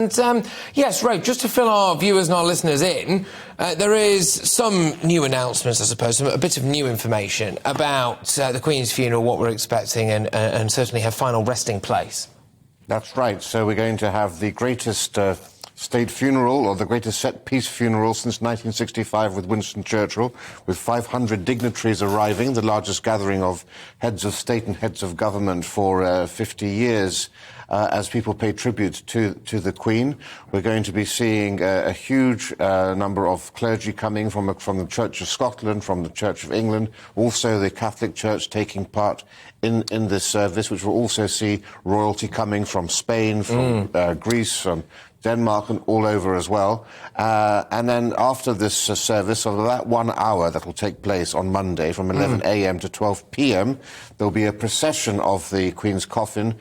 And yes, Rafe, just to fill our viewers and our listeners in, there is some new announcements, I suppose, a bit of new information about the Queen's funeral, what we're expecting, and certainly her final resting place. That's right. So we're going to have the greatest state funeral, or the greatest set-piece funeral since 1965 with Winston Churchill, with 500 dignitaries arriving, the largest gathering of heads of state and heads of government for 50 years. As people pay tribute to the Queen. We're going to be seeing a huge number of clergy coming from the Church of Scotland, from the Church of England, also the Catholic Church taking part in this service, which will also see royalty coming from Spain, from Greece, from Denmark, and all over as well. And then after this service, of about 1 hour that will take place on Monday from 11 a.m. to 12 p.m, there'll be a procession of the Queen's coffin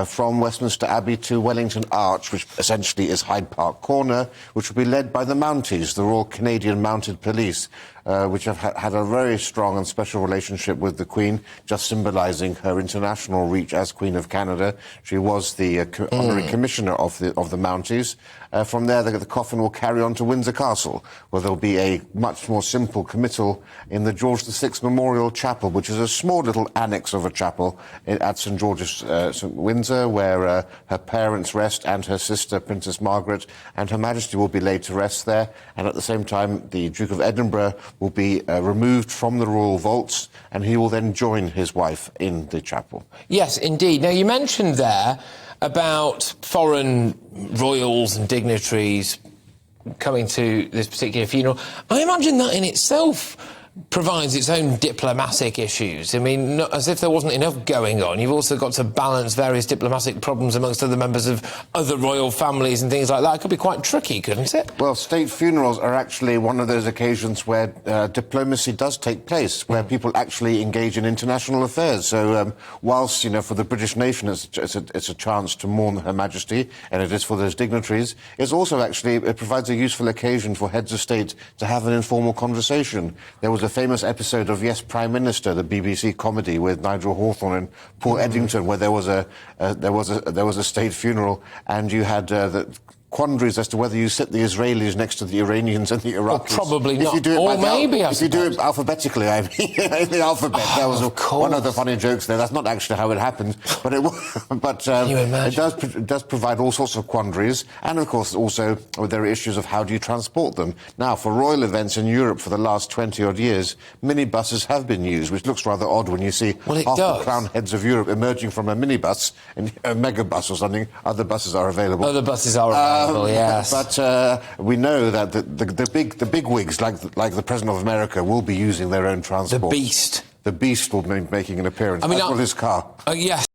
from Westminster Abbey to Wellington Arch, which essentially is Hyde Park Corner, which will be led by the Mounties, the Royal Canadian Mounted Police, which have had a very strong and special relationship with the Queen, just symbolising her international reach as Queen of Canada. She was the honorary commissioner of the Mounties. From there, the coffin will carry on to Windsor Castle, where there'll be a much more simple committal in the George VI Memorial Chapel, which is a small little annex of a chapel at St George's, Windsor, where her parents rest, and her sister, Princess Margaret, and Her Majesty will be laid to rest there. And at the same time, the Duke of Edinburgh will be removed from the royal vaults, and he will then join his wife in the chapel. Yes, indeed. Now, you mentioned there about foreign royals and dignitaries coming to this particular funeral. I imagine that in itself provides its own diplomatic issues. I mean, not as if there wasn't enough going on. You've also got to balance various diplomatic problems amongst other members of other royal families and things like that. It could be quite tricky, couldn't it? Well, state funerals are actually one of those occasions where diplomacy does take place, where people actually engage in international affairs. So whilst, you know, for the British nation it's a chance to mourn Her Majesty, and it is for those dignitaries, it's also actually, it provides a useful occasion for heads of state to have an informal conversation. There was a famous episode of Yes, Prime Minister, the BBC comedy with Nigel Hawthorne and Paul Eddington, where there was a state funeral, and you had the quandaries as to whether you sit the Israelis next to the Iranians and the Iraqis. Well, probably not. If you do it or maybe, if you do it alphabetically, I mean, in the alphabet, that was one of the funny jokes there. That's not actually how it happens, but it does provide all sorts of quandaries, and of course also there are issues of how do you transport them. Now, for royal events in Europe for the last 20-odd years, minibuses have been used, which looks rather odd when you see half the crown heads of Europe emerging from a minibus, and a megabus or something. Other buses are available. Other buses are available. Yes. But we know that the big wigs, like the President of America, will be using their own transport. The Beast. The Beast will be making an appearance, as well his car. Yes.